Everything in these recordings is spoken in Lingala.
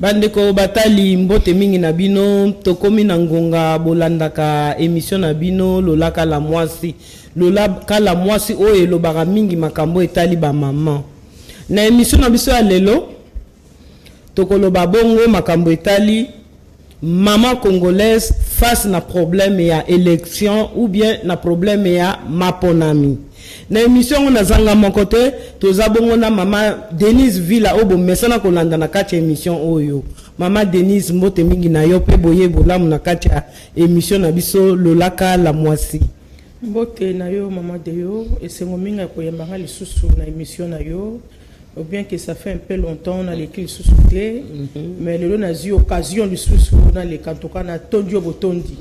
Bandeko batali mbote mingi na bino tokomi na ngonga bolandaka émission na bino lolaka la mwasi oyo elobaka mingi makambo etali ba maman na émission na biso ya lelo tokoloba bongo makambo etali maman congolaise face na problème ya élection ou bien na problème ya maponami. Na émission on a zanga mon côté toza bongo na mama Denise Villa obo mesana kolanda na kati émission oyo mama Denise mbote mingi na yo pe boye bolamu na kati ya émission na biso lolaka la mwasi mbote na yo mama de yo esengo minga koyembanga lisusu na émission na yo ou bien que ça fait un peu longtemps on a l'écrit lisusu clé mais le na zi occasion lisusu na le kantoka na tondio botondi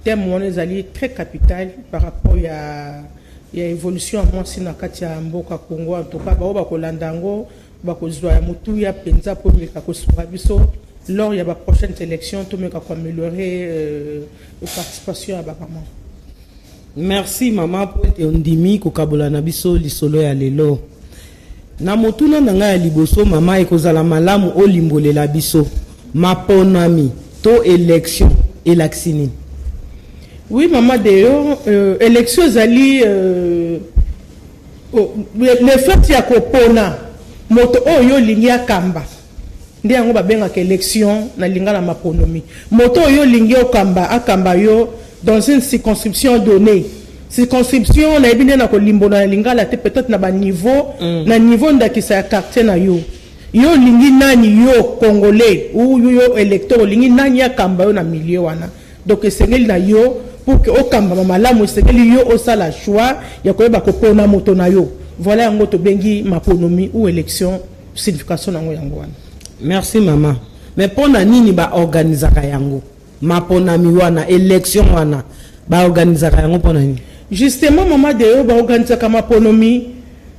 thème on est allé très capital par rapport il y a évolution à moi si na katia mboka Congo en tout cas ba kolanda ngo ba kozwa ya mutu ya penza pour le kakosuka biso lors il y a la prochaine élection tout me ka améliorer participation à ba maman. Merci maman pour te ondimi ko kabola na biso lisolo ya lelo na motuna nanga ya liboso mama ekozala malamu olimbolela biso maponami to élection elaksini. Oui, maman Deo, élection zali le fait ya kopona moto oyo lingi akamba ndi yango babenga ka élection na linga na maponomi moto oyo lingi akamba yo dans une circonscription donnée circonscription na ebine na kolimbo na linga la te peut-être na ba niveau na niveau ndakisa ya quartier na yo lingi nani yo congolais ou yo électeur lingi nani akamba yo na milieu wana donc esengeli na yo pour que okamba malamu esengeli yo osala choix ya koyeba kopona moto na yo voilà yango to bengi maponomi ou élection signification nango yango wana. Merci maman mais pona nini ba organisaka yango maponami wana élection wana ba organisaka yango pona nini justement maman de yo ba organisaka maponomi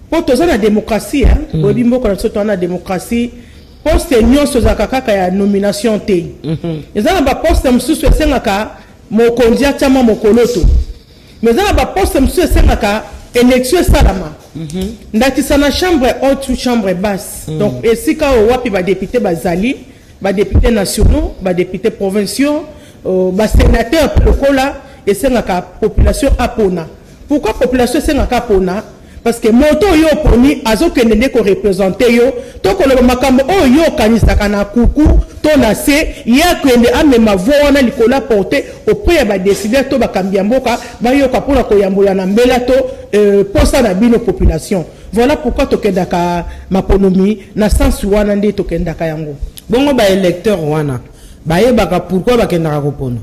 po toza na démocratie hein bo bimboka na soto na démocratie poste nyonso za kaka ya nomination te ezana ba poste msusu esengaka mokondia chama mokoloto mais ezana ba poste msusu esengaka élection salama ndakisa na chambre haute ou chambre basse donc esika o wapi ba député bazali ba député nationaux ba député provinciaux ba sénateur lokola esengaka population apona. Pourquoi population esengaka apona? Parce que moto yo poni azokende ko représenter yo to ko lo makambo o yo kanisaka na kuku to na se ya kwende amema voix na likola porter auprès ba décider to ba kambia mboka ba yo ka pona ko yambola na mbela to posa na bino population. Voilà pourquoi to kendaka maponomi na sens wana ndi to kendaka yango. Bongo ba électeur wana ba yebaka pourquoi ba kendaka kopona.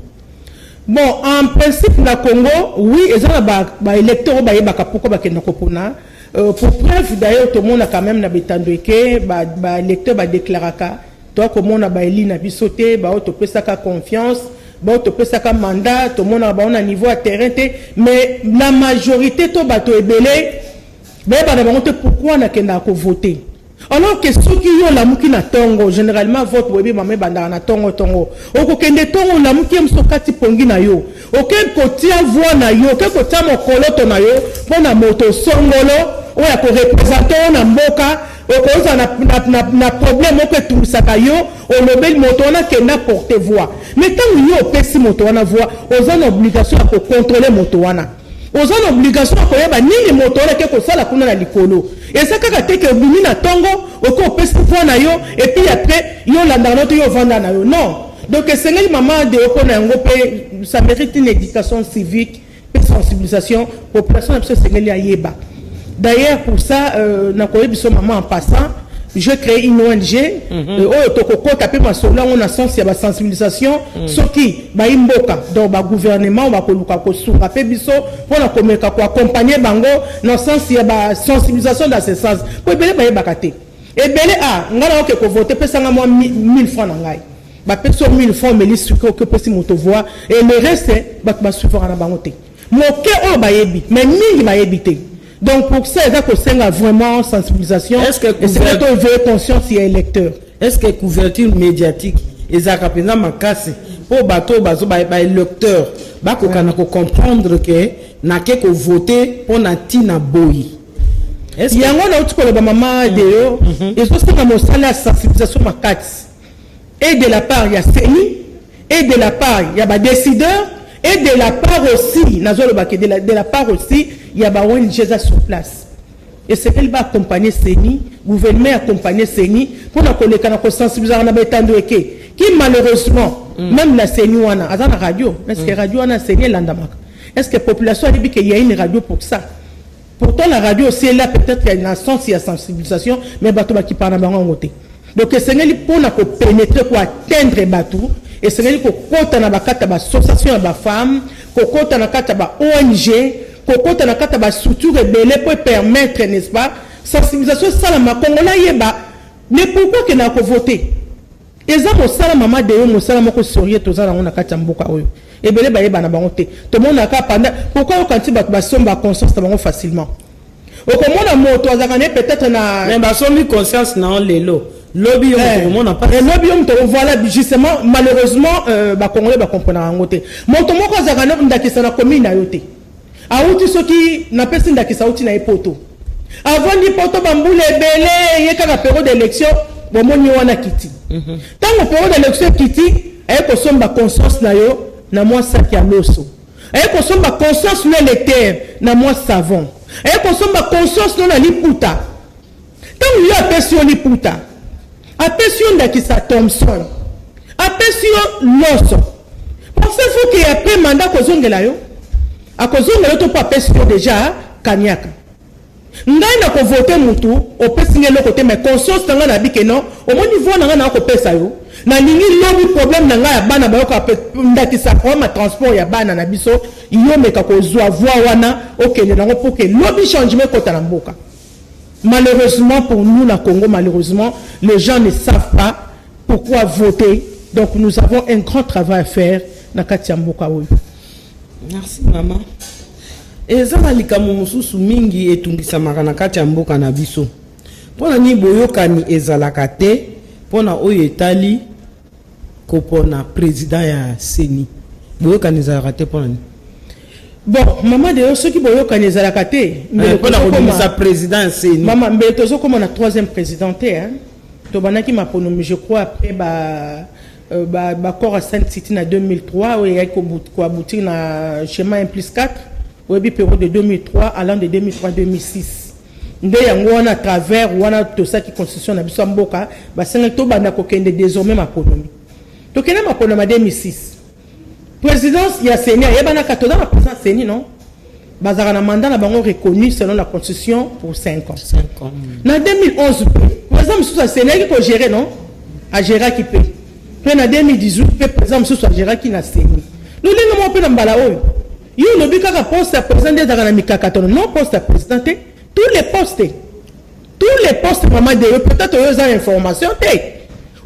Bon, en principe, na Congo, oui, ils ont ba électeurs pourquoi ba kenda kopona. Pour preuve d'ailleurs, tout le monde a quand même na betandweke, ba électeur ba déclaraka. Toi, comme on a ba éli na bisoté, ba auto pesaka confiance, ba auto pesaka mandat, tout le monde a ba on a niveau à terrain mais la majorité to ba to ebele, ba na ba pourquoi na kenda ko voter. Alors que ceux qui ont la mouki na tongo, généralement vote webi mame banda na tongo. Oko kende tongo la mouki msokati pongi na yo. Oke kotia voix na yo, oke kotia mokoloto na yo, pona moto songolo, oya ko représenter na mboka, oko oza na problème oke tumisaka yo, olobeli moto na kenda porter voix. Mais tant yo pesi moto na voix, oza na obligation à contrôler moto wana. Aux ont l'obligation de koyeba nini motore ke ko sala kuna na likolo et ça kaka teke bumi na tongo oko pesi fois na yo et puis après yo landa noto yo vanda na yo non donc c'est maman de oko na ngo pe ça mérite une éducation civique et sensibilisation population parce que c'est yeba d'ailleurs pour ça na koyebi so maman en passant je crée une ONG au tokoko tapé ma sola on a sens ya ba sensibilisation soki ba imboka donc ba gouvernement ba koluka ko sunga pe biso pona komeka ko accompagner bango dans sens ya ba sensibilisation dans ce sens ko belé ba yebakate et belé ngala oke ko voter pesa nga moi 1000 francs na ngai ba peso 1000 francs mais liste ko pesi moto voix et le reste ba suffira na bango te moke o ba yebi mais mingi ba yebite. Donc pour ça, il y a vraiment sensibilisation. Est-ce que conscience y électeur? Est-ce que couverture médiatique et ça représente ma casse pour bateau bazo ba électeur ba ko kana ko comprendre que na ke ko voter pour na tina boy. Est-ce que yango na utuko ba mama de yo et so que na mosala sensibilisation makati. et de la part, il y a CENI, et de la part, il y a des décideurs, et de la part aussi, de la part aussi, il y a des ONG sur place. Et c'est qu'elle va accompagner CENI, le gouvernement accompagner CENI, pour nous sensibiliser à nous qui malheureusement, même la CENI, on a la radio, est-ce que la radio, on a CENI, est-ce que la population a dit qu'il y a une radio pour ça? Pourtant, la radio aussi est là, peut-être qu'il y a un sens, il y a sensibilisation, mais bateau qui parle en côté. Donc, c'est pour nous pénétrer, pour atteindre les bateaux, et c'est pour côté na bakata ba association ba femmes, pour côté na kata ba ONG, pour côté na kata ba structure rebelle pour permettre, n'est-ce pas, sensibilisation ça la congolais yeba. Mais pourquoi que na ko voter? Eza mo sala mama de yo mo sala moko sérieux to za na ona kata mboka oyo. Ebele ba yeba na bango te. To mona ka pendant pourquoi quand tu ba somba conscience ta bango facilement. Au comment moto azakane peut-être na mais ba sombi conscience na lelo. Lobby voilà justement malheureusement ba congolais ba comprendre ngote moto moko azakana ndakisa na commune ayote auti soki na pesi ndakisa uti na epoto avant ni poto bambule belé yeka na période d'élection bomoni wana kiti tango période d'élection kiti ay ko somba conscience na yo na moi sac ya loso ay ko somba conscience na l'électeur na moi savon ay ko somba conscience na liputa tango yo apesi liputa apession d'Akissa Thompson, apession Loso. Pensez-vous qu'il y a après mandat kozongela yo? A kozongela to pas apession déjà Kanyaka. Ngai na ko voter mutu o pesinge le côté mais conscience tanga na bike non au moins niveau na ko pesa yo. Na lingi lobby problème na ngai ya bana ba ko ndakisa problème transport ya bana na biso yo meka ko zwa voix wana okende na pour que lobby changement kota na mboka. Malheureusement pour nous, la Congo, malheureusement, les gens ne savent pas pourquoi voter. Donc nous avons un grand travail à faire dans Katiamboka. Merci maman. Et ça va likamususu mingi etungisa makana Katiamboka na biso. Pona ni boyokani ezalakate, pona oyo etali kopona président ya CENI. Boyokani ezalakate pona ni. Bon, maman de ceux qui voient qu'on est à la caté, mais comme sa présidence, maman, mais toujours comme on a troisième présidente, hein. Tobana qui m'a pronommé, je crois après corps à Sainte City en 2003, où il y a abouti na schéma 1+4, où il y a période de 2003 allant de 2003-2006. Ndé yango à travers ou à tout ça qui constitution na biso mboka, ba senga to bana ko kende désormais ma pronommé. To kena ma pronommé en 2006. Présidence, il y a CENI, il y a la présidence CENI, non? Bazar na mandat na bango reconnu selon la constitution pour 5 ans. 5 ans. En 2011, par exemple, sous la CENI qui peut gérer, non? À gérer qui peut. Puis en 2018, par exemple, sous la gérer qui n'a CENI. Nous l'avons peu dans Balaoui. Il y a le but poste à président des Aranamikakaton, non poste à président, tous les postes, maman de peut-être eux ont information,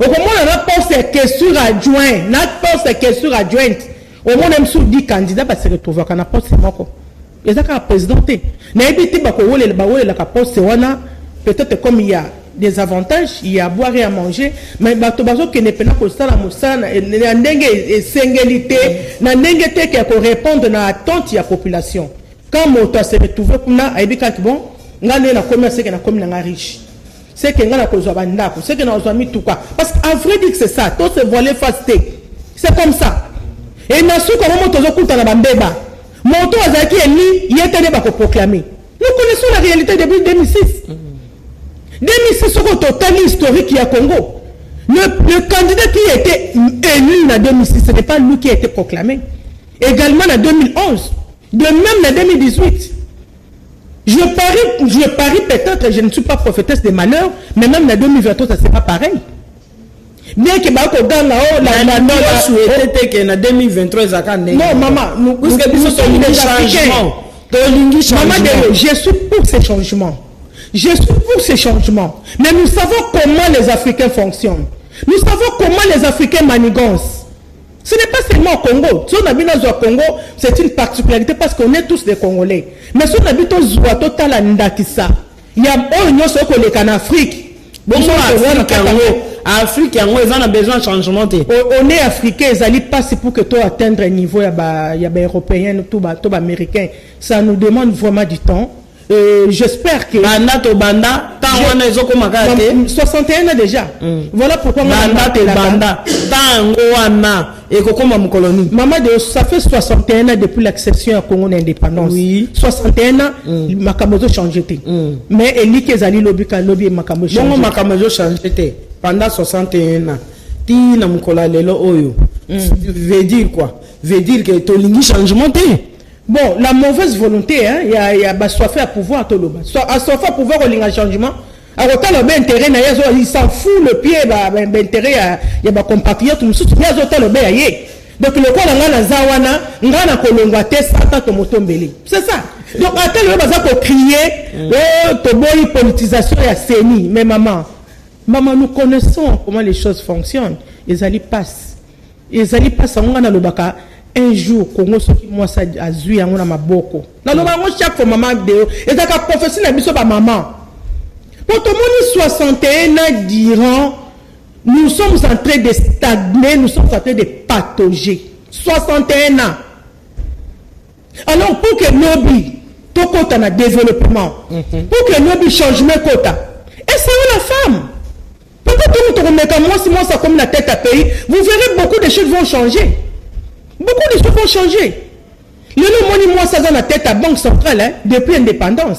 au moment où on a poste question adjoint, notre poste question adjointe. Au moins, même sous 10 candidats, se retrouver à la poste, c'est moi. Et ça, la présidente. Peut-être comme il y a des avantages, il y a à boire et à manger, mais il n'y a pas de ça, il y a une singulité, il y a une qui répondre à l'attente de la population. Quand on se retrouve, bon, on a un commerce qui est riche. C'est que on a besoin d'andako, c'est que on a besoin de tout quoi. Parce qu'à vrai dire que c'est ça, tout se voiler fasté. C'est comme ça. Et na sou comment on tozo kuta na bambeba. Monto azaki eni, yetene ba ko proclamer. Nous connaissons la réalité depuis 2006. 2006 au total historique ya Congo. Le candidat qui a été élu en 2006, ce n'est pas lui qui a été proclamé. Également en 2011, de même en 2018. Je parie peut-être, je ne suis pas prophétesse des malheurs, mais même en 2023, ça ne sera pas pareil. Bien que la souhaité que en 2023, non, maman, nous sommes des changements. Maman, je suis pour ces changements. Je suis pour ces changements. Mais nous savons comment les Africains fonctionnent. Nous savons comment les Africains manigancent. Ce n'est pas seulement au Congo. Si on habite au Congo, c'est une particularité parce qu'on est tous des Congolais. Mais si on habite au Zouato, Talandakissa, il y a en Afrique. Bon, Afrique, ils ont besoin de changement. On est africains, ils allaient passer pour que tu atteindre un niveau, il y a des Européens, tout Américains. Ça nous demande vraiment du temps. J'espère que. Banda to banda, on a 61 ans déjà. Voilà pourquoi Banda. Et colonie. Maman, ça fait 61 ans depuis l'accession à Congo d'indépendance. Oui. 61 ans, Makamozo changé. Mais Eli Kezali Lobika Lobby et Makamozo changé. Bon, Makamozo changé pendant 61 ans. Tina Mukola Lelo Oyo. Veut dire quoi? Veut dire que tu as changement. Bon, la mauvaise volonté, hein, il y a soif à pouvoir, à soif à pouvoir, il y a un changement. Alors, quand le intérêt, il s'en fout le pied, intérêt, il y a des compatriotes, il y a le bien. Donc, le quoi, on a Zawana, on a Kolongate, Satan, Tomotombele. C'est ça. Donc, à tel moment, on a crier, oh, politisation et CENI. Mais maman, nous connaissons comment les choses fonctionnent. Les alliés passent. Les alliés passent, on a le baka. Un jour, Congo, ce qui moi ça a zui, on a ma boko. Dans le moment, chaque fois, maman, et ça a professé la mission par maman. Pour tout le monde, 61 ans diront, nous sommes en train de stagner, nous sommes en train de patauger. 61 ans. Alors, pour que lobby, tout côté en développement, pour que lobby changement quota, et c'est où la femme? Peut-être que nous, moi, ça comme la tête à pays, vous verrez beaucoup de choses vont changer. Beaucoup de choses vont changer. Le nom, moi, ça dans la tête à Banque centrale, hein, depuis l'indépendance.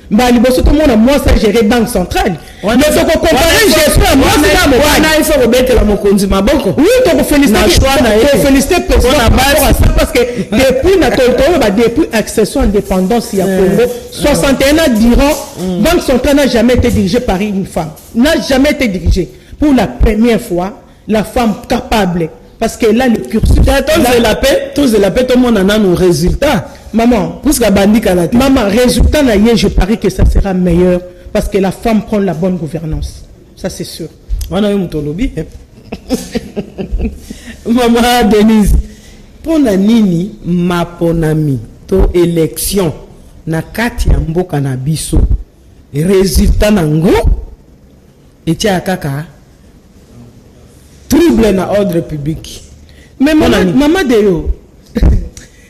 Bah, tout le monde, moi, ça géré Banque centrale. Mais ce qu'on compare, j'espère, moi, c'est là, il faut remettre la Mokonzi Maboko. Oui, tu peux féliciter le président parce que depuis accession à l'indépendance, il y a Congo, 61 ans diront, Banque centrale n'a jamais été dirigée par une femme. N'a jamais été dirigée. Pour la première fois, la femme capable. Parce que là, le cursus... Tous la paix, tout le monde en a nos résultats. Maman, maman, résultat, je parie que ça sera meilleur parce que la femme prend la bonne gouvernance. Ça, c'est sûr. On a eu mon lobby. Maman Denise, pour la nini, ma ponami, to élection, na kati ya mboka na biso, résultat nango, et tia kaka, trouble na ordre public. Mais maman Deyo,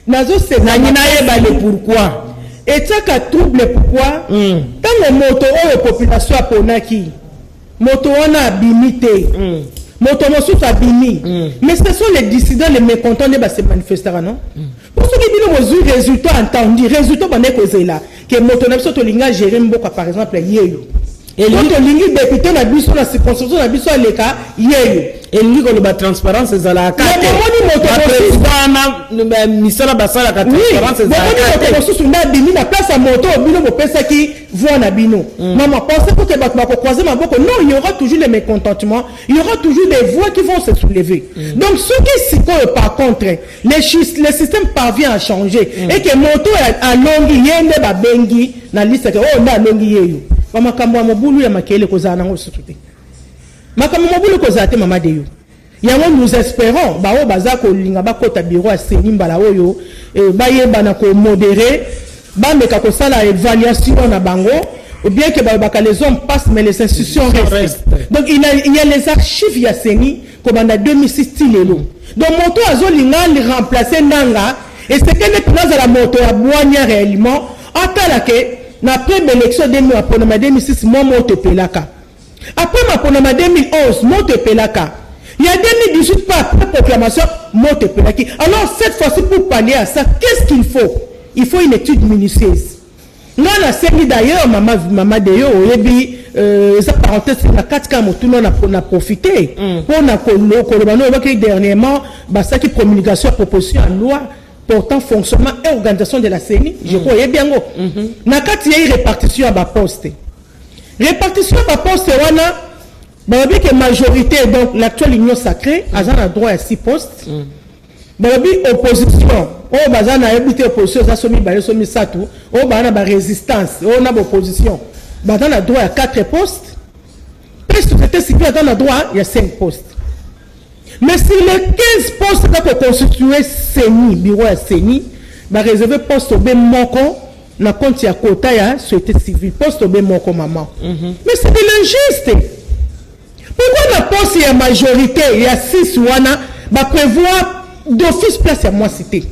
nazo c'est le pourquoi. Et ça ka trouble pourquoi? Tant le moto la population a ponaki, moto on a abimité, moto mosu abimi. Mais ce sont les dissidents, les mécontents de ces manifestants, non? Pour ceux qui disent que résultat entendu, résultat on est causé là, que moto n'a pas de gérer mboka par exemple yeyo. Et lui, il député na biso la circonscription na biso le cas yeyo. Et lui ko ba transparence za la carte. Le ministère basala la transparence za la carte. Oui, moto na bimi na place à moto bino bo pesa ki voix na bino. Maman pensez que ba ko croiser ma boko. Non, il y aura toujours les mécontentements, il y aura toujours des voix qui vont se soulever. Donc ceux qui s'y par contre, le système parvient à changer et que moto a longi yende ba bengi na liste que oh na longi yeyo. Maman kamwa mobulu ya makele ko za nango sututi. Makambo mobulu ko za te mama Deyo. Yango nous espérons ba o baza ko linga ba kota bureau a seni mbala oyo ba yeba na ko modérer ba meka ko sala évaluation na bango ou bien que ba les hommes passent mais les institutions restent. Donc il y a les archives ya seni ko banda 2006 tilelo. Donc moto azo linga li remplacer nanga et c'est que les la moto ya boanya réellement atalake na première élection de moi pour 2006 moi moto pelaka. Après ma ponama 2011 moto pelaka. Il y a 2018 pas après proclamation moto pelaki. Alors cette fois-ci pour pallier à ça, qu'est-ce qu'il faut? Il faut une étude minutieuse. Nous on a servi d'ailleurs maman Deyo oyebi sa parenthèse na 4 cas tout le monde a profité pour na kolobano que dernièrement ba ça qui promulgation proposition en loi portant fonctionnement et organisation de la CENI, je crois bien go. Na kati ya répartition à poste. Répartition à poste wana babi que majorité donc l'actuelle union sacrée a un droit à 6 postes. Babi opposition, oh bazana habité opposition ça somi ba somi satu, oh bana ba résistance, oh na opposition. Bazana droit à 4 postes. Puis société civile a droit il y a 5 postes. Mais si les 15 postes pour constituer CENI, bureau à CENI, va réserver poste au bien moko, na compte ya quota ya société civile, poste au bien moko maman. Mais c'est de l'injuste. Pourquoi la poste ya majorité, il y a 6 wana, va prévoir d'office place à moi cité?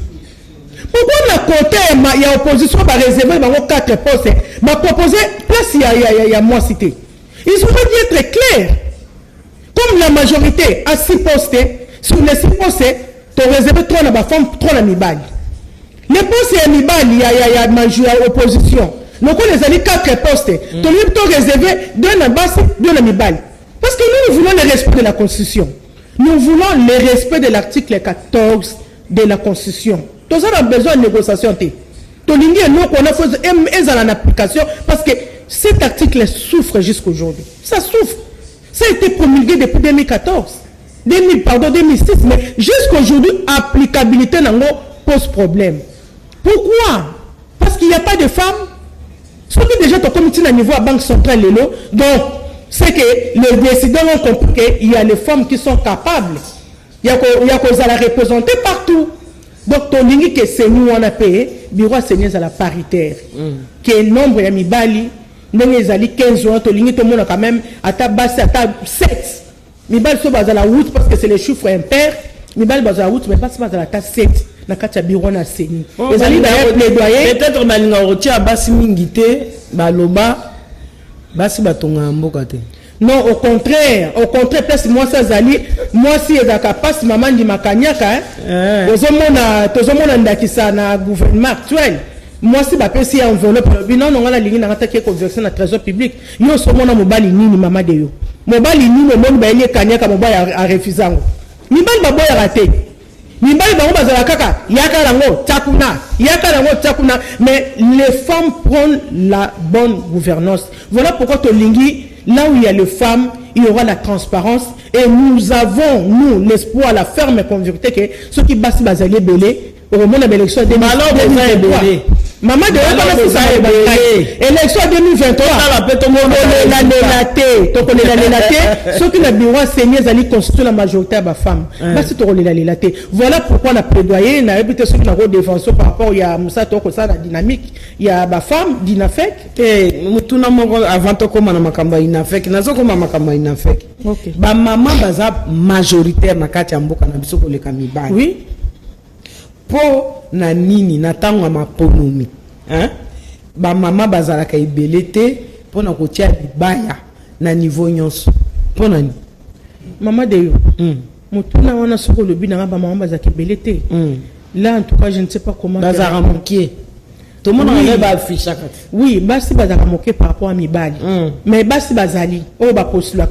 Pourquoi la côté il y a opposition va réserver 4 postes, m'a proposé place il y a moi cité. Ils auraient dû être clairs. Comme la majorité a 6 postes, sur les 6 postes, tu as réservé 3 à la femme, 3 à Mibali. Les postes à Mibali, il y a ma opposition. Donc on les a dit 4 postes. Tu as réservé 2 à Basse, 2 à Mibali. Parce que nous voulons le respect de la Constitution. Nous voulons le respect de l'article 14 de la Constitution. Tout ça a besoin de négociation. Nous qu'on a fait en application parce que cet article souffre jusqu'à aujourd'hui. Ça souffre. Ça a été promulgué depuis 2014. 2006, mais jusqu'à aujourd'hui, applicabilité pose problème. Pourquoi? Parce qu'il n'y a pas de femmes. Sauf que déjà, ton comité à niveau à Banque Centrale, donc, c'est que les décideurs ont compris qu'il y a les femmes qui sont capables. Il y a qu'on la représenter partout. Donc, ton ligne que c'est nous on a payé, bureau c'est à la paritaire. Que le nombre de Mibali, nous avons 15 ans, ton ligne tout le monde a quand même à ta base, à ta 7. Mibali sont à la route parce que c'est les chiffres impairs. Mibali sont à la route, mais pas à la ta 7. Dans le bureau na seni. Les amis d'ailleurs plaidoyer. Peut-être que nous avons à basi mingité, baloba, basi batonga mboka te. Non, au contraire, place moi ça zali, moi si ezaka passe maman di makanyaka tozomona ndakisa na gouvernement actuel. Moi si ba pesi enveloppe non on a la ligne na attaquer conversion na trésor public. Yo somona mobali nini mama de yo. Mobali nini mo ba ele kanyaka mobali a refusant. Mibali ba boya raté. Mibali ba bazala kaka yakarango takuna mais les femmes prennent la bonne gouvernance. Voilà pourquoi Tolingi là où il y a les femmes, il y aura la transparence et nous avons, nous, l'espoir, la ferme convicté que ceux qui battent Bazali Belé, au moment de l'élection 2023. Maman de l'élection 2023. Ceux qui n'ont pas saigné, ils constituent la majorité de la femme. Voilà pourquoi on a plaidoyé, on a répété ceux qui ont défendu par rapport à Moussa Tokosa, la dynamique. Il y a ma femme, Dinafek. Et nous avant de commencer Dinafek, nous avons commencé Dinafek. Ba maman baza majoritaire na kati ya mboka na biso ko leka mibali. Oui. Po na nini na tango maponomi. Hein? Ba maman bazala ka ibelete po na kotia libaya na niveau nyonso. Po na ni. Maman de yo. Mutuna wana soko lobi na ba maman bazala ka ibelete. Là en tout cas je ne sais pas comment bazala mokie. Tout le monde a va afficher. Oui, basi bazala moqué par rapport à Mibali. Mais basi bazali, on va postuler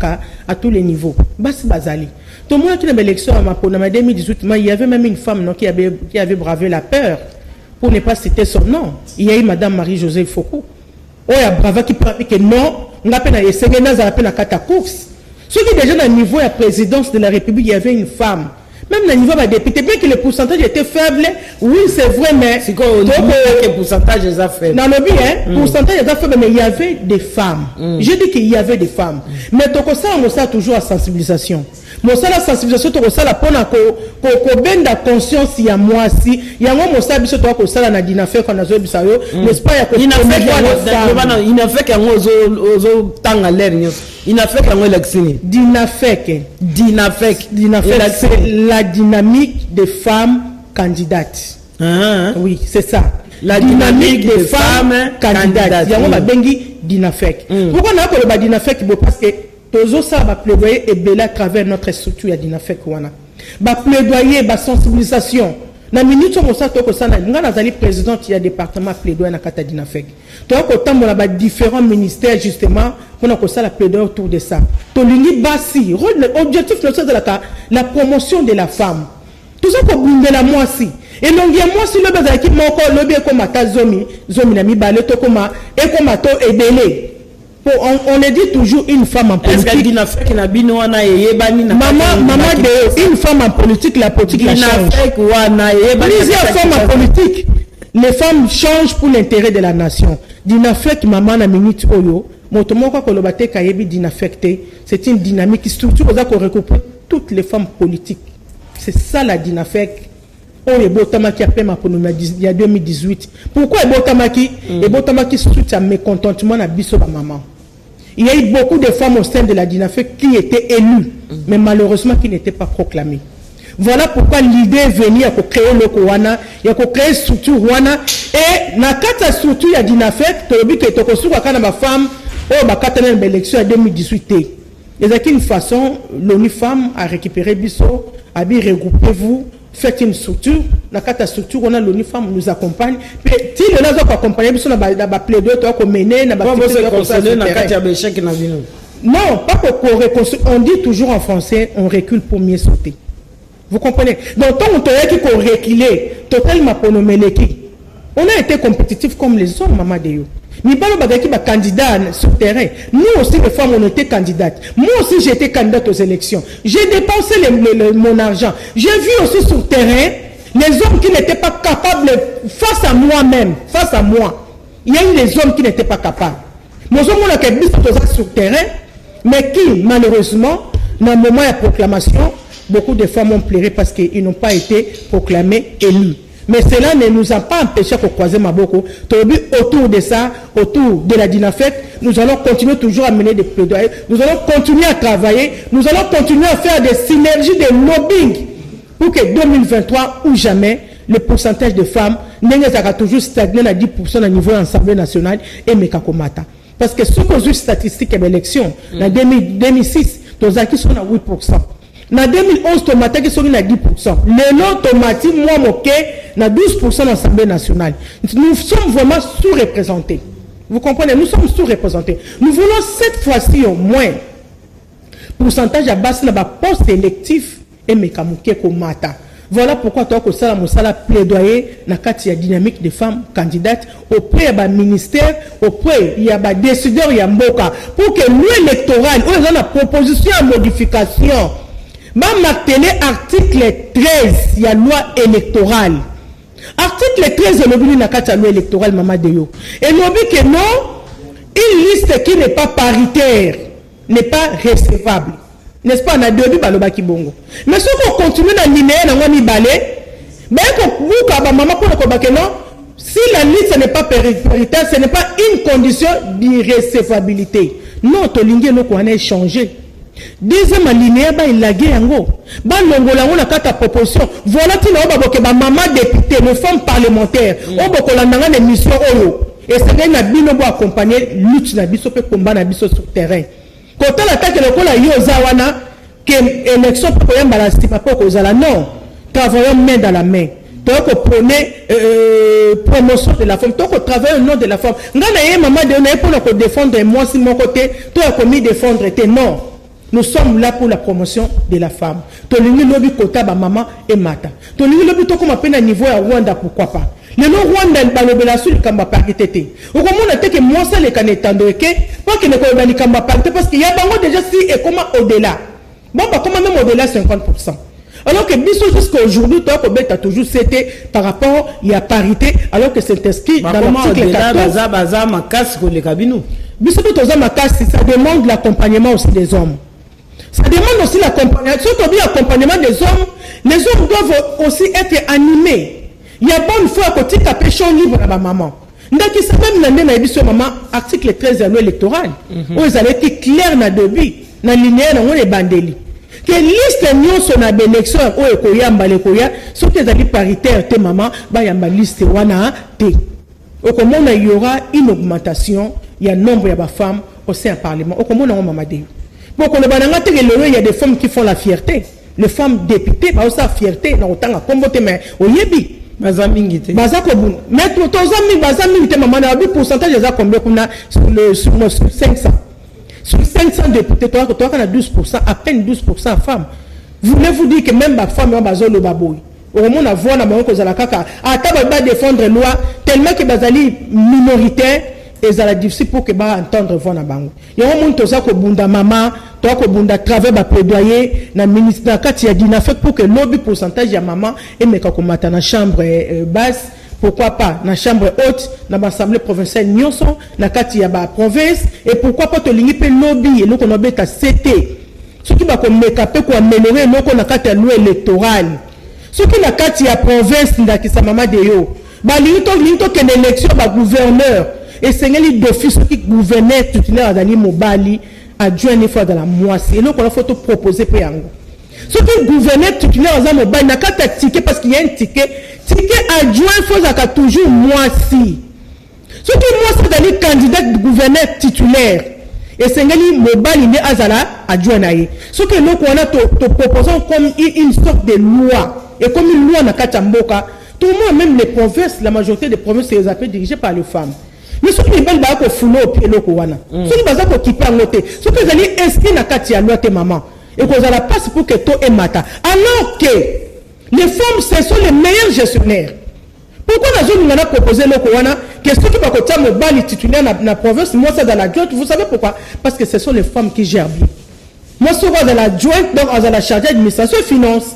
à tous les niveaux. Basi bazali. Tout le monde qui a une élection en 2018, il y avait même une femme non, qui avait bravé la peur pour ne pas citer son nom. Il y a eu Madame Marie-Josée Foucault. Oh, il y a brava qui parle que non, on a peine à essayer de kata course. Ceux qui déjà dans le niveau de la présidence de la République, il y avait une femme. Même dans le niveau des députés, bien que le pourcentage était faible, oui, c'est vrai, mais. C'est quoi, le pourcentage est faible? Dans le bien, pourcentage est faible, mais il y avait des femmes. Je dis qu'il y avait des femmes. Mais on a toujours la sensibilisation. Moi, ça, la sensibilisation, ça, la peine qu'on ben la conscience, il y a moi aussi. Il y a moi, ça, biso, toi, ça, la dinafek, qu'on a zo, bisayo, n'est-ce pas, il y a il n'a fait qu'un ozo, tang à l'air, il n'a fait qu'un élection. Dinafek, c'est la dynamique des femmes candidates. Oui, c'est ça. La dynamique des femmes candidates. Il y a un bengi dinafek. Pourquoi on a appelé dinafek? Parce que tous ça va plaidoyer et bel à travers notre structure à dinafek wana. Va plaidoyer, va sensibilisation. Na minute on ça to ko ça na ngana président il y a département plaidoyer na kata dinafek. To ko tambo na ba différents ministères justement pour ko ça la plaidoyer autour de ça. To lingi basi, objectif c'est la promotion de la femme. Tout ça pour blinder la moi si. Et donc il y a moi si le bazar qui moko le bien comme ta zomi na mi balé to comme et comme to ebele. On le dit toujours une femme en politique. Maman de une femme en politique, la politique la change. Plusieurs femmes en politique, les femmes changent pour l'intérêt de la nation. Dinafek maman na minute oyo, motomoko ko lobate kayebi dinafekte, c'est une dynamique qui structure pour regrouper toutes les femmes politiques. C'est ça la dinafek. Oh, et Botamaki a fait ma ponomie il y a 2018. Pourquoi Botamaki? Et Botamaki structure un mécontentement à biso maman. Il y a eu beaucoup de femmes au sein de la DINAFEC qui étaient élues, mais malheureusement qui n'étaient pas proclamées. Voilà pourquoi l'idée est venue à créer le Kowana, à créer structure Wana et na kata structure ya Dinafet, to bi que to kosuka kana ba femme oh ba kata na élection en 2018. Et une façon l'ONU Femmes a récupéré biso, a bien regroupez-vous, faites une structure, na kata structure on a l'ONU Femmes nous accompagne. Puis si le là va accompagner biso na ba plaidoyer to ko mener na ba non, pas pour reconstruire. On dit toujours en français, on recule pour mieux sauter. Vous comprenez? Donc, tant qu'on a reculé, totalement pour nos meleki, on a été compétitifs comme les hommes, maman de yo. Ni pas le candidat sur le terrain. Nous aussi, les femmes, on était candidates. Moi aussi, j'étais candidate aux élections. J'ai dépensé mon argent. J'ai vu aussi sur le terrain les hommes qui n'étaient pas capables, face à moi-même, face à moi. Il y a eu les hommes qui n'étaient pas capables. Moi, on a été sur le terrain. Mais qui, malheureusement, dans le moment de la proclamation, beaucoup de femmes ont pleuré parce qu'ils n'ont pas été proclamés élus. Mais cela ne nous a pas empêché de croiser Maboko. Autour de ça, autour de la Dinafet, nous allons continuer toujours à mener des plaidoyers. Nous allons continuer à travailler. Nous allons continuer à faire des synergies de lobbying pour que 2023 ou jamais, le pourcentage de femmes n'a toujours stagné à 10% au niveau de l'Assemblée nationale et Mekakomata. Parce que ce qu'on a statistiques et l'élection, en 2006, les acquis sont à 8%. En 2011, les acquis sont à 10%. Les non-tomatis, moi, moqué, à 12% dans l'Assemblée nationale. Nous sommes vraiment sous-représentés. Vous comprenez? Nous sommes sous-représentés. Nous voulons cette fois-ci au moins, pourcentage à base de poste électif et mécamoké komata. Voilà pourquoi tu as plaidoyer dans la dynamique des femmes candidates auprès du ministère, auprès des décideurs Yamboka, pour que l'électoral, où ils ont la proposition à modification, maintenir l'article 13, il y a loi électorale. Article 13 de la loi électorale, Maman Deyo. Et nous dit que non, une liste qui n'est pas paritaire n'est pas recevable. N'est-ce pas? On a deux baloba qui bongo. Mais si on continue dans l'linéaire, on va balé. Mais si la liste n'est pas paritaire, ce n'est pas une condition d'irrecevabilité. Non, to lingue no ko a échangé. Deuxième alinéa, il a gagné. On a quatre propositions. Voilà qui n'a pas maman député, nos femmes parlementaires. On a des missions. Et c'est un abîme pour accompagner lutte na biso pe combat na biso sur terrain. Quand on attaque le col à Yozawana, que l'élection pour un balasti, pas pour Kozala, non. Travaillons main dans la main. Donc, on prenait promotion de la femme. Donc, on travaille au nom de la femme. Nous avons maman donné pour défendre moi, si mon côté, toi, comme défendre, non. Nous sommes là pour la promotion de la femme. Tolini lobi kota ba maman et mata. Tolini lobi to comme appelle à niveau à Rwanda, pourquoi pas. Le nom Rwanda il balobela sur le kamba parité. Au comment on a été que moi ça les canetando que pas que ne connaît pas kamba parité parce qu'il y a bango déjà si et comment au-delà. Bon bah comment même au-delà 50%. Alors que biso jusqu'à aujourd'hui toi comme tu as toujours c'était par rapport il y a parité alors que c'est inscrit dans l'article 14. Baza makas ko le kabino. Biso to za makas ça demande l'accompagnement aussi des hommes. Ça demande aussi l'accompagnement. Surtout l'accompagnement des hommes. Les hommes doivent aussi être animés. Il y a bonne fois que tu as péché libre à ma maman. Donc, il même dans l'édition maman, article 13 de la loi électorale. Où ils allaient être clairs dans le début, dans l'linéaire, dans les bandeli. Que liste n'y sur la élection, où surtout les alliés paritaires, tes mamans, il y a une liste, au comment il y aura une augmentation, il y a un nombre de femmes au sein du Parlement. Au comment on a maman. Pour qu'on il y a des femmes qui font la fierté. Les femmes députées, bah, ça fierté, dans autant à combattre, mais au yebi. Bazamingite. Bazakobun. Mais tout bazamingite, maman, a vu pourcentage de ça combien qu'on a sur 500. Sur 500 députés, toi, on a 12%, à peine 12% femmes. Voulez-vous dire que même ma femme, on a besoin de baboui. Au moment où on a vu, on a kaka. À table, défendre la loi, tellement que bazali minoritaire. Et ça la difficile pour que bah entendre voir na bango. Il y a un monde toza ko bunda maman, toi ko bunda travail ba plaidoyer na ministre na kati ya dina fait pour que lobby pourcentage ya maman et meka ko mata na chambre basse, pourquoi pas na chambre haute, na l'assemblée provinciale nyonso, na kati ya ba province et pourquoi pas to lingi pe lobby et nous qu'on obeta CT. Ce qui va ko meka pe ko améliorer nous qu'on na kati ya loi électorale. Ce qui na kati ya province ndaki sa maman de yo. Ba lingi to que l'élection ba gouverneur et c'est d'office qui gouvernait titulaire d'Ali Mobali adjoint une fois dans la moitié. Et donc on a photo proposé pour Yango. Ce que le gouverneur titulaire aux hommes, il n'a qu'à ticket parce qu'il y a un ticket. Ticket adjoint, il faut toujours moi si. Ce que moi, c'est d'aller candidat de gouverneur titulaire. Et c'est que mobile il est azala adjoint. Ce que nous proposons comme une sorte de loi et comme une loi n'a qu'à tamboka. Tout le monde, même les provinces, la majorité des provinces, c'est dirigées par les femmes. Mais ce qui est bien, c'est qu'il faut que le Kouana. Ce qui est bien, c'est qu'il faut noter. Ce que vous allez inscrire dans la loi de maman. Et que vous allez passer pour que tout est matin. Alors que les femmes, ce sont les meilleurs gestionnaires. Pourquoi nous avons proposé le Kouana que ceux qui vont me battre titulaire dans la province, moi c'est dans la jointe, vous savez pourquoi? Parce que ce sont les femmes qui gèrent bien. Moi, je suis dans la jointe, donc dans la charge d'administration et finance.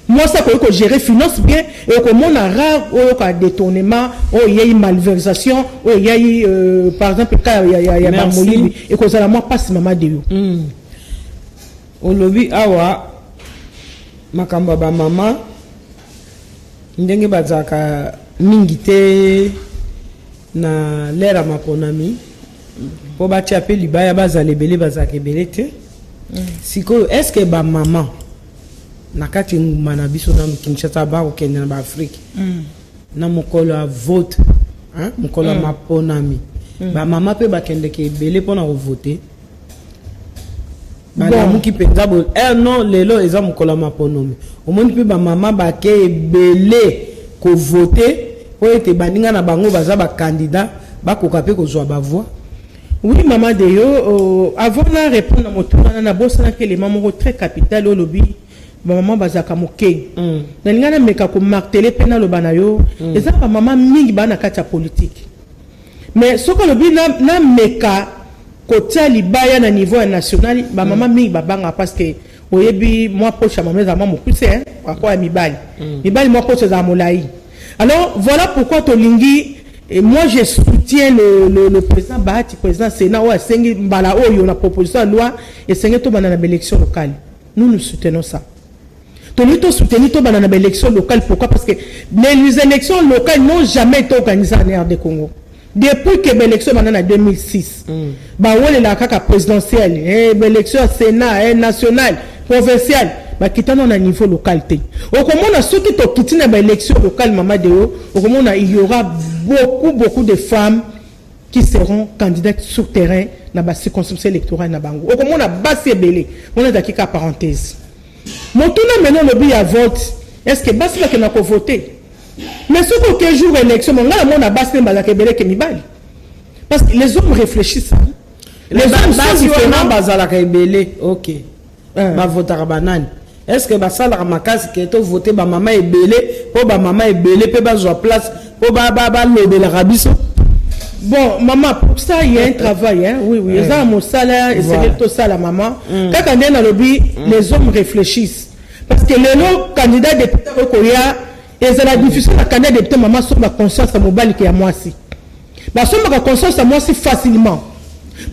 Moi, ça peut gérer finance bien et que mon rare au détournement, il y a une malversation, il y a eu, par exemple, il y a Marmoli et que ça moi passe maman de you. Au lobby, awa, makamba ba maman, ndenge bazaka mingite na lera maponami, po ba tiape libaya bazale bele bazake bele te. Siko, est-ce que ba maman nakati ngumana biso na Kinshasa ba okende na ba Afrique na mokolo a vote hein mokolo maponami ba mama pe ba kende ke belé pona ko voter ba la muki penza bo non lelo eza mokolo maponami o moni pe ba mama ba ke belé ko voter po ete baninga na bango baza ba candidat ba koka pe ko zwa ba voix. Oui, maman de yo avant de répondre à mon tour na bossa na que les mamans très capital au lobby maman bazaka moke na lingana meka ko marteler pena lo banayo eza ba maman mingi bana kata politique mais soko lobi na meka ko tia libaya na niveau national ba maman mingi babanga parce que oyebi moi poche maman za maman mokuse hein kwa ya mibali mibali moi poche za molai. Alors voilà pourquoi tolingi et moi je soutiens le président Bahati président Sénat ou Sengi Mbala oyo na proposition de loi et Sengi to bana na élection locale. Nous soutenons ça. Nous soutenons les élections locales. Pourquoi? Parce que les élections locales n'ont jamais été organisées en RD Congo. Depuis que l'élection en 2006, la présidentielle, l'élection Sénat, nationale, provinciale, qui est à niveau local. Au moment ceux qui ont quitté l'élection locale, il y aura beaucoup de femmes qui seront candidates sur terrain dans la circonscription électorale. Au moment où on a belé, on a d'accord à parenthèse. Mon tour maintenant le but à vote. Est-ce que basi la kena ko voter? Mais ce que jour élection, mon gars mon a basi na ke belé ke mibali. Parce que les hommes réfléchissent. Les hommes sont différents bazala ke belé. OK. Ba voter banane. Est-ce que basala makasi ke to voter ba maman e belé, po ba maman e belé pe ba zo place, po ba lobe la rabiso? Bon, maman, pour ça, il y a un travail. Hein? Oui, oui. Ça, mon salaire, et c'est tout ça, la maman. Quand on est dans le lobby, les hommes réfléchissent. Parce que les candidats députés au Korea, et c'est la diffusion de la candidat député, maman, sur ma conscience à mobile qui est à moi aussi. Bah, sur ma conscience à moi aussi facilement.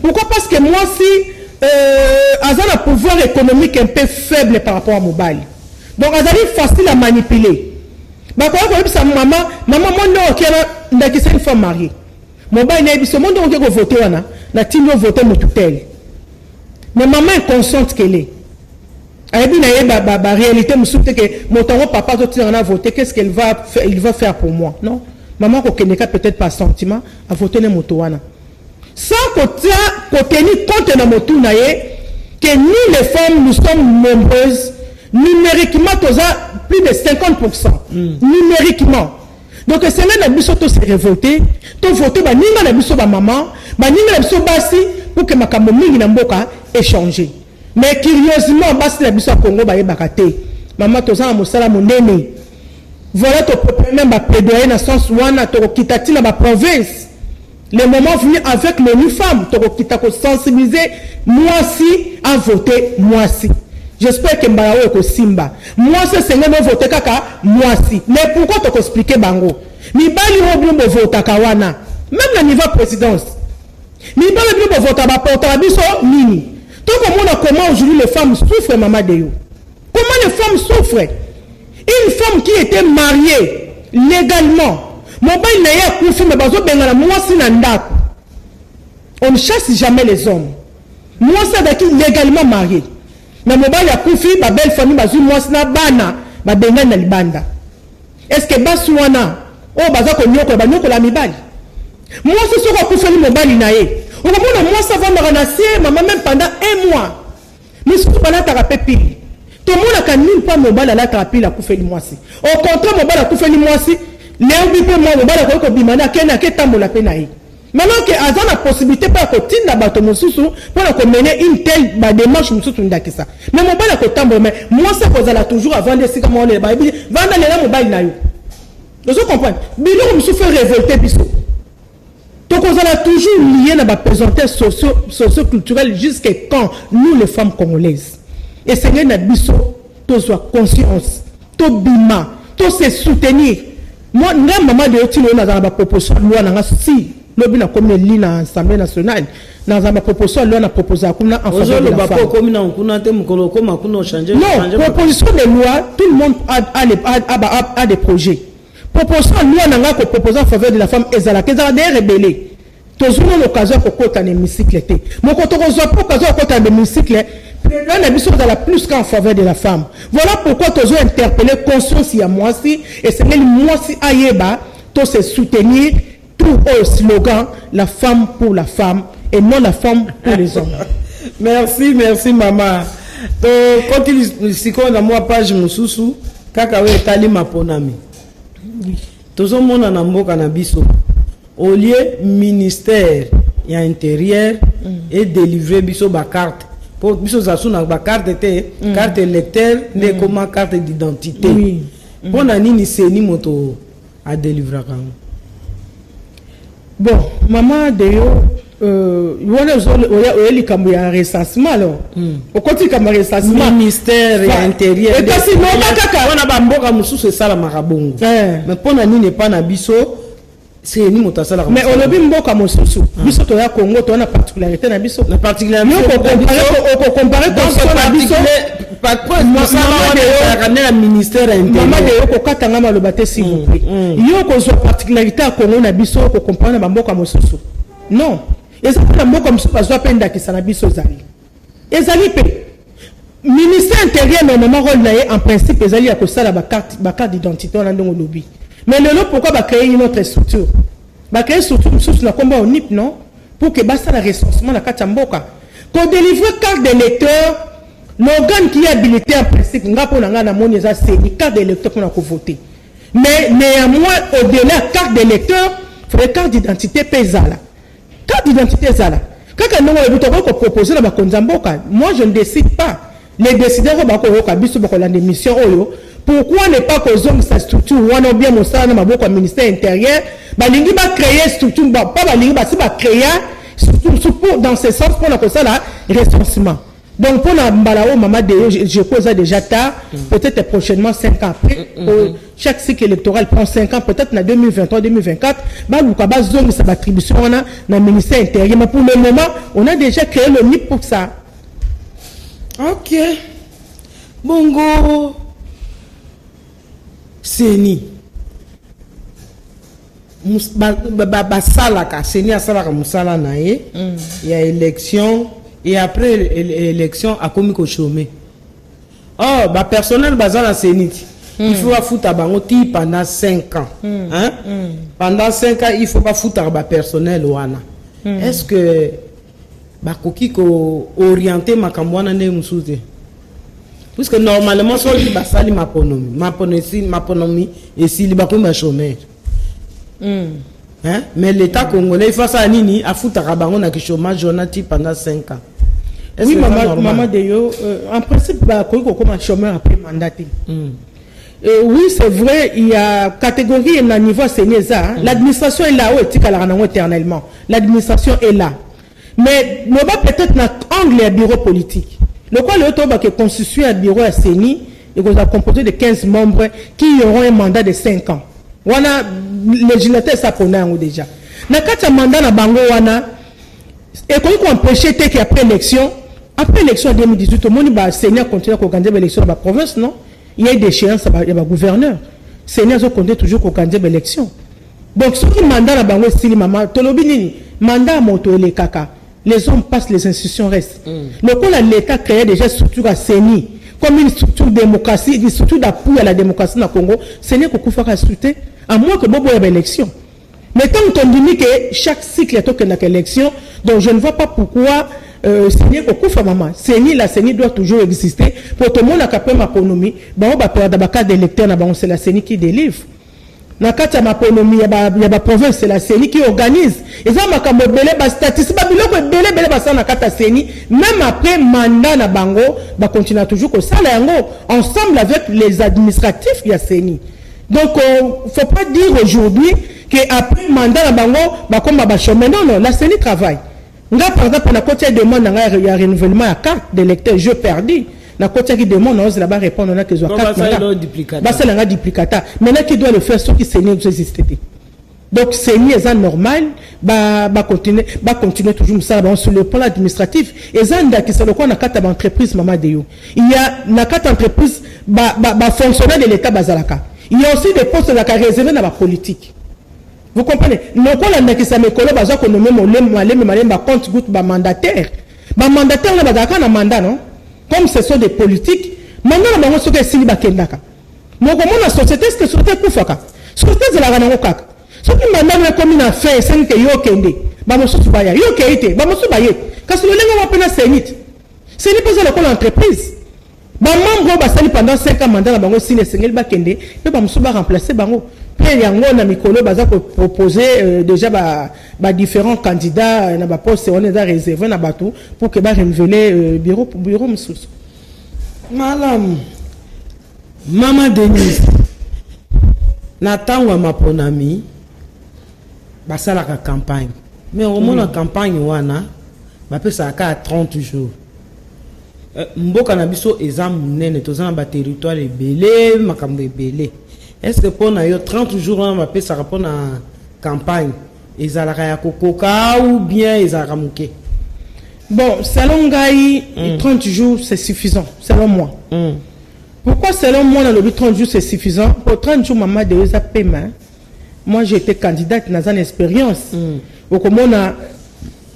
Pourquoi? Parce que moi aussi, a un pouvoir économique un peu faible par rapport à mobile. Donc, elle est facile à manipuler. Bah, quand on dit ça, maman, moi, non, qui est une femme mariée. Mobile n'est pas monde qui voter wana na tino voter mon tutelle. Mais maman est consciente qu'elle est. Elle dit na réalité me soute que mon papa doit tirer en voter qu'est-ce qu'il va faire pour moi. Non, maman ko keneka peut-être pas sentiment à voter na moto wana. Sans côté ni compte na moto na que nous les femmes nous sommes nombreuses numériquement plus de 50% numériquement. Donc c'est là que nous sommes révoltés, nous voter ba ninga na biso ba maman, ba ninga na biso basi pour que makambo mingi na mboka échanger. Mais curieusement basi na biso Congo ba yebaka te. Maman toza na mosala monene. Voilà to même ba plaidoyer na sens wana to kitati na ba province. Le moment venu avec l'ONU femmes to kitako sensibiliser moi si à voter moi si. J'espère que Mbarawo est Simba. Moi, c'est que je vote kaka, moi si. Mais pourquoi tu expliquer Bango? Ni bali oblum de vote kawana. Même la niveau présidence. Ni bali oblum de vote à porte à biso nini. Tout comment aujourd'hui les femmes souffrent, maman de you. Comment les femmes souffrent? Une femme qui était mariée légalement. Mon bail n'a pas couffé, mais bazo bengala moi si nanda. On ne chasse jamais les hommes. Moi, ça d'acquis légalement marié. mais mobali ya kufi ba belle famille bazui mwasi na bana ba bengani na libanda. Est-ce que basi wana o baza ko nyoko ba nyoko la mibali mwasi soko kufeli mobali na ye on va mona mwasi avandaka na sie mama même pendant 1 mois mais surtout balataka pe pili tomonaka nini mpo mobali alataka pili akufeli mwasi au contraire mobali akufeli mwasi leobi mpe mwa mobali akoki kobima nde akende aketambola mpe na ye maintenant ke aza na possibilité mpo ya kotinda bato mosusu mpo na komene une telle badémarche mosusu ndakisa mais mobali akotambola mais mwasi akozala toujours avanda esika mwa olela bayebi vanda lela mobali na yo ozo comprendre biloko mosusu fe révolter biso tokozala toujours lié na bapesanteur socio-culturel jusqu'à quand nous les femmes congolaises et c'est na biso tozwa conscience tobima to se soutenir moi nga maman de yotino na za ba proposition loi na nga si lobi na comme li na assemblée nationale na za ba proposition loi na proposer kuna en faveur de la femme comme na kuna te mukolo koma kuna changer non proposition de loi tout le monde a des projets proposition loi na nga ko proposer en faveur de la femme ezala kezala des rebelles tozuna l'occasion ko kota na hémicycle te moko to kozwa occasion ko kota na hémicycle la mission dans la plus qu'en faveur de la femme. Voilà pourquoi tu as interpellé conscience à moi si et c'est même moi si aïeba tu se soutenir tout au slogan la femme pour la femme et non la femme pour les hommes. Merci maman. To continue siko na moi page mususu kaka we tali maponami. Tozo mona na mboka na biso. Au lieu ministère ya intérieur et délivrer biso ba carte pour biso zasuna ba carte te carte électeur ne comme carte d'identité pour na nini seni moto a délivrer quand bon maman de yo wona oli kambo ya recensement alors au côté kambo recensement ministère ya intérieur et kasi no kaka wana ba mboka mususu sala makabongo mais pour na nini pas na biso c'est ni motasala mais on obi mboka mosusu biso to ya Congo to na particularité na biso na particularité on comparer constitution na biso pas quoi na ministère intérieur maman de yo ko katanga maloba te s'il vous plaît yo ko zo particularité à Congo na biso ko comparer na mboka mosusu non ezali na mboka mosusu bazwa penda ki sana biso ezali pe ministère intérieur normalement rôle na en principe ezali ya ko sala ba carte d'identité na ndongo lobi. Mais le pourquoi va créer une autre structure? Va créer une structure sur la combat au NIP, non? Pour que basta la recensement la Katamboka. Qu'on délivre carte d'électeur, l'organe qui est habilité en principe, n'a pas n'a moni c'est une carte d'électeur pour voter. Mais néanmoins, au-delà carte d'électeur, il faudrait carte d'identité pesala. Carte d'identité zala. Quand on a proposé la Konzamboka, moi je ne décide pas. Les décideurs vont la démission. Pourquoi ne pas que sa structure ou on a bien mon salaire dans le ministère intérieur balingi ba créer structure pas balingi ba créer structure dans ce sens pour la ça là recensement donc pour la mbalao maman de je pose déjà tard peut-être prochainement 5 ans après chaque cycle électoral prend 5 ans peut-être en 2023 2024 ba luka ba zone sa attribution on a dans le ministère intérieur mais pour le moment on a déjà créé le NIP pour ça. OK bongo Seni basalaka Seni asalaka musala na ye il y a élection et après élection a commis ko chômer oh ba personnel bazala Seni il faut foutre bango ti pendant 5 ans hein pendant 5 ans il faut pas foutre ba personnel wana est-ce que ba koki ko orienter makambo wana nde musuze puisque normalement so li basali maponomi et si li bakomi ba chômeur hein mais l'état congolais il fait ça nini a foutaka bango na chômage onati pendant 5 ans. Oui maman de yo en principe ba koki ko comme chômeur après mandat. Oui c'est vrai il y a catégorie na niveau sénéza l'administration est là où etika la rango éternellement l'administration est là mais no ba peut-être na angle bureau politique. Le quoi le Otoba qui est constitué un bureau à CENI et qu'on a composé de 15 membres qui auront un mandat de 5 ans. Wana législateur ça connaît déjà. Na kata mandat na bango wana et qu'on empêcher que après élection 2018 au monde ba CENI a continué à organiser l'élection dans la province non? Il y a des échéances il y a gouverneur. CENI a continué toujours à organiser l'élection. Donc ce qui mandat na bango style maman tolobi nini mandat moto le kaka Les hommes passent, les institutions restent. Le coup, l'État créé déjà une structure à CENI, comme une structure de démocratie, une structure d'appui à la démocratie dans le Congo. CENI qu'on peut faire structurer, à moins que Bobo ait une élection. Mais tant qu'on dit que chaque cycle est une élection, donc je ne vois pas pourquoi CENI qu'on peut maman. CENI, la CENI doit toujours exister. Pour tout le monde a capé ma économie, bon, bah, pour des cas d'électeurs, c'est la CENI qui délivre. Dans le cas de ma économie, il y a la province, c'est la CENI qui organise. Et ça, ma camobele, bah, statistique, bah, biloko, belé, bah, ça, dans le cas de CENI, même après mandat na bango, bah, continue toujours comme ça, là, ensemble avec les administratifs, il y a CENI. Donc, faut pas dire aujourd'hui qu'après mandat na bango, bah, comme bah, chemin, non, la CENI travaille. Nga, par exemple, on a côté demande, il y a renouvellement à carte d'électeur, je perdu. Na côté qui demande, on là-bas répondre, on a que je carte. Bah, c'est la duplicata. Maintenant, qui doit le faire, ceux qui CENI existent. Donc, CENI est normal, bah, continuer toujours ça, bah, sur le plan administratif. Et ça, qui c'est le cas, na carte d'entreprise, maman de yo. Il y a, na carte d'entreprise, bah, fonctionnaire de l'État, bazalaka. Il y a aussi des postes là, réservés dans la politique. Vous comprenez? Non, quand on a qui ça me colle, bah, ça, qu'on nomme mon compte goutte, bah, mandataire. Bah, mandataire, là, bah, un mandat, non? Comme ce sont des politiques, maintenant, on a ce que c'est bakendaka. Mais comment la société, c'est que la société koufaka. Société, c'est la ranangokaka. Ce qui m'a comme une affaire, c'est que yo kende. Bah, mon sous baya. Yo keite. Bah, mon sous baye. Quand le lenga va peine sénit. C'est pas la entreprise. Bah, membre, bah, ça pendant 5 ans, mandat, bah, si les sengel bakende. Puis, bah, mon sous va remplacer, bah, puis, il y a un mikolo, bah, ça proposer, déjà, bah, différents candidats, na, bah, poste, on est réservé, na, bah, tout, pour que, bah, renouveler, bureau, monsieur. Madame, Maman Denise, Nathan ou ma ponami, bah, ça, la campagne. Mais au moins, la campagne, wana, bah, peut ça à 30 jours. Mboka na biso exam nene, tozana ba territoire ebele, makambo ebele. Est-ce que pour 30 jours, on va ça répondre à campagne? Ils ont la coca ou bien ils ont ramouké? Bon, selon Gaï, 30 jours, c'est suffisant, selon moi. Pourquoi, selon moi, dans le 30 jours, c'est suffisant? Pour 30 jours, maman de Eza Pema, moi, j'ai été candidate dans une expérience. Au on a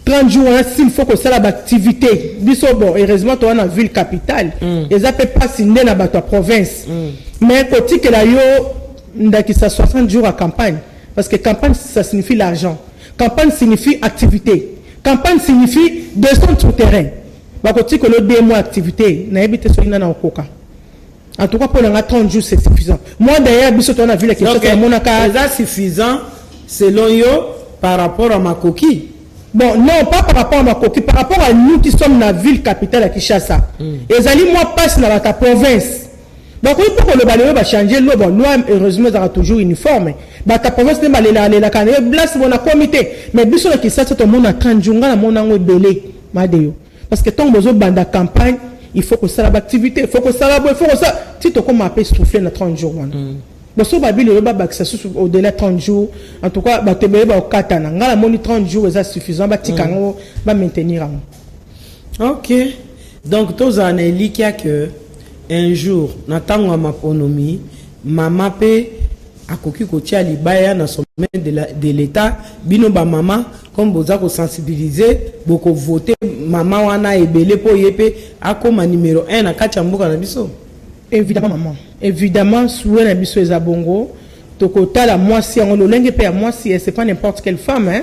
30 jours, s'il faut que ça ait l'activité. Bon, heureusement, tu es dans la ville capitale. Ils ne peuvent pas signer dans la province. Mais quand tu es là, 60 jours à campagne. Parce que campagne, ça signifie l'argent. Campagne signifie activité. Campagne signifie descendre sur le terrain. Quand tu es là, 2 mois d'activité, en tout cas, pour 30 jours, c'est suffisant. Moi, d'ailleurs, je suis dans la ville qui est suffisant selon yo par rapport à ma coquille. Bon, non, pas par rapport à ma coquille, par rapport à nous qui sommes dans la ville capitale à Kinshasa. Et ça, moi, passe dans la province. Donc, il faut que le balayeur va changer l'eau. Bon, nous, heureusement, ça sera toujours uniforme. Ta province, c'est la place, on a comité. Mais, bisous, qui ça, c'est un monde à 30 jours, on a un belé. Parce que tant que vous avez une campagne, il faut que ça ait l'activité, il faut que ça ait, il faut que ça. Si tu as appelé souffler dans 30 jours, bon, si vous au-delà de 30 jours, en tout cas, tu as 4 ans. 30 jours, c'est suffisant. Tu vas maintenir. Ok. Donc, tous en est que un jour, Nathan ma ponomi, maman peut à koki kotia libaya na sommet de l'État, bino ba maman, comme vous avez sensibilisé, beaucoup voter, maman wana ebele po yepe, a comme numéro 1 na kachamboka na biso. Évidemment, maman. Évidemment, souhait na biso ezabongo, tokota la moisi, on le lingue à moisi, et c'est pas n'importe quelle femme, hein,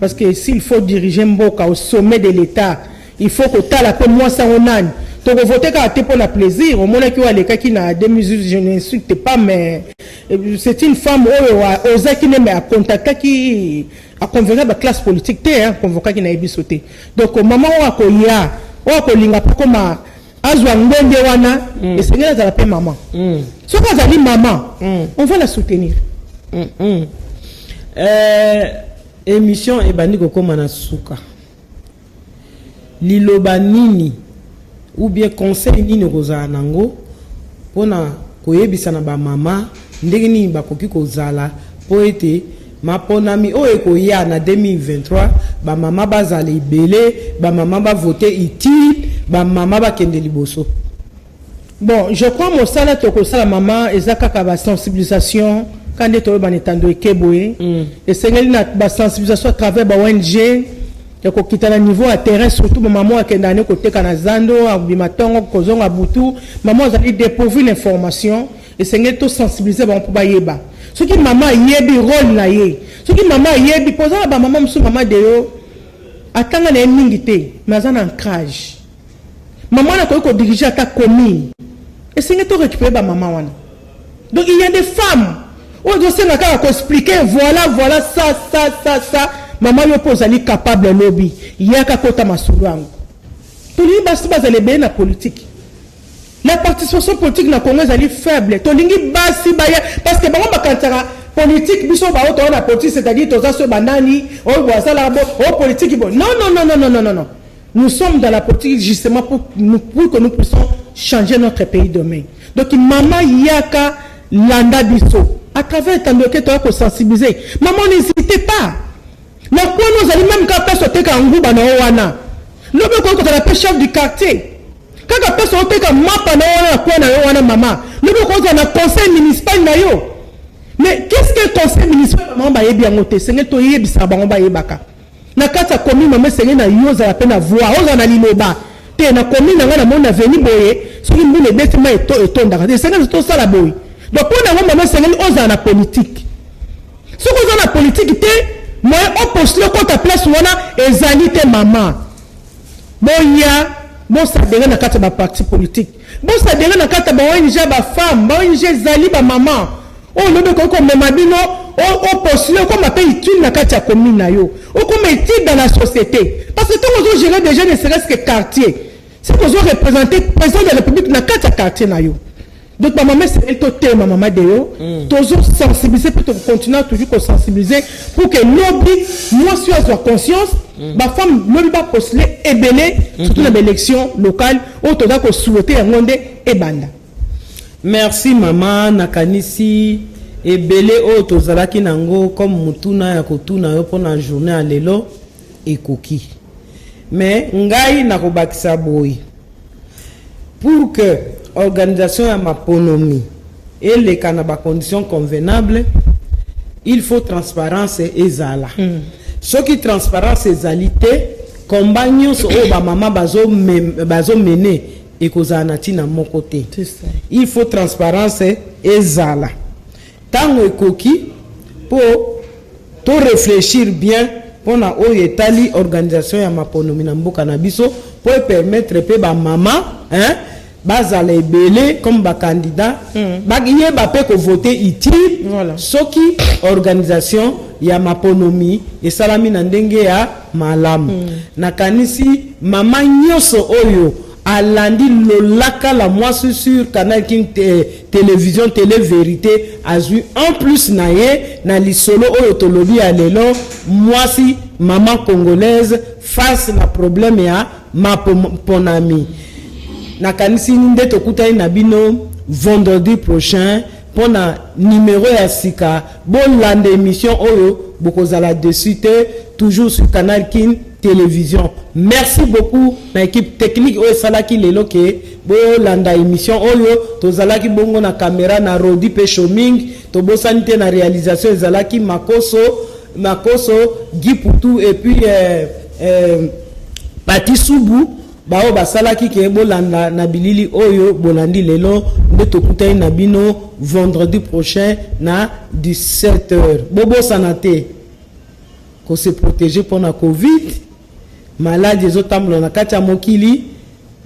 parce que s'il faut diriger Mboka au sommet de l'État, il faut que tu la peu moisi en âne. Tu vas voter pour le plaisir. Au moment où qui n'a des mesures, je n'insulte pas, mais c'est une femme qui n'a pas contacté qui a convaincu la classe politique, convoqué qui n'a pas sauté. Donc, au moment où il y a, comme et c'est là la paix maman. Si on a dit maman, on va la soutenir. Émission Ebani Kokomana Souka. Liloba nini ou bien conseil nini kozala nango pona koyebisa na ba mama ndenge nini bakoki kozala po ete maponami o ekoya na 2023 ba mama bazala ibele ba mama ba voter utile ba mama ba kende liboso. Bon, je crois mon sala toko sala mama ezaka ka ba sensibilisation quand eto ba netando ekeboye et c'est na ba sensibilisation à travers ba ONG ya kokita na niveau à terrain surtout maman akendane koteka na zando abimatongo kozonga butu maman azali dépourvu l'information et c'est to sensibiliser ba pour ba yeba soki maman yebi rôle na ye soki maman yebi poza ba maman musu maman de yo atanga na mingi te mais en ancrage maman na ko diriger à ta commune et c'est to récupérer ba maman wana donc il y a des femmes où doit se naka ko expliquer voilà ça maman yo pose ali capable lobby yaka kota masulu yango toli basi bazale be na politique la participation politique na Congo est faible tolingi basi baya parce que bango bakantara politique biso ba auto na politique c'est-à-dire toza so banani o boisala bo o politique bon non nous sommes dans la politique justement pour que nous puissions changer notre pays demain donc maman yaka landa biso à travers tant de que toi pour sensibiliser maman n'hésitez pas. La quoi nous allons même quand personne te kanguba na wana. Lobe ko la chef du quartier. Quand personne te ka mapa na wana quoi na wana mama. Lobe ko na conseil municipal na yo. Mais qu'est-ce que le conseil municipal maman ba yebi ngote senge to yebisa bango ba yebaka. Na kata commune maman senge na yo za la peine à voir. Oza na liloba. Te na commune na mon avenir boye. Soki mbule betima eto ndaka. Senge to sala boye. Donc pour na maman senge oza na politique. Soki oza na politique te moi on postule contre place wana ezalité maman boya bon ça derrière na kata ba parti politique bon ça derrière na kata ba ONG ba femme ba ONG zali ba maman on lobe ko mema bino on postule comme appelle utile na kata commune na yo on comme utile dans la société parce que tout on gérer déjà ne serait-ce que quartier c'est qu'on doit représenter président de la République na kata quartier na yo. Donc ma maman c'est elle toté ma maman de yo toujours sensibiliser pour continuer toujours à sensibiliser pour que l'obli moi si à conscience ma femme ne pas postuler et belé surtout dans l'élection locale où tu dois souhaiter un monde et banda. Merci maman nakanisi et belé au tozalaki nango comme mutuna ya kotuna yo pour la journée à lelo et koki mais ngai nakobakisa boy pour que organisation à ma ponomie et les canaba conditions convenables il faut transparence et zala ce qui transparence et zalité compagnon so ba maman bazo mener et kozanati na mon côté il faut transparence et zala tango ekoki pour to réfléchir bien pour na oyetali organisation ya ma ponomie na mboka na biso pour permettre pe ba maman hein bazala ebele comme ba candidat bagiye ba pe ko voter utile voilà soki organisation ya maponomi et salami na ndenge ya malamu nakanisi mama nyoso oyo alandi lolaka la moisi sur canal king télévision télé vérité azui en plus naye na lisolo oyo tolobi ya lelo moisi maman congolaise face na problème ya maponami nakanisi nde tokutani na bino vendredi prochain pour na numéro ya sika bolanda émission oyo bokozala dessus toujours sur canal king télévision. Merci beaucoup na équipe technique oyo salaki lelo ke bolanda émission oyo tozalaki bongo na caméra na Rodi pe Shoming to bosanité na réalisation ezalaki makoso Guy Poutou et puis Pati Soubou bao basalaki ke bolanda na bilili oyo bolandi lelo nde tokutani na bino vendredi prochain na 17h. Bobo sanate ko se protéger pour la Covid malade ezotambola na kati ya mokili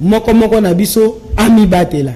moko na biso ami batela.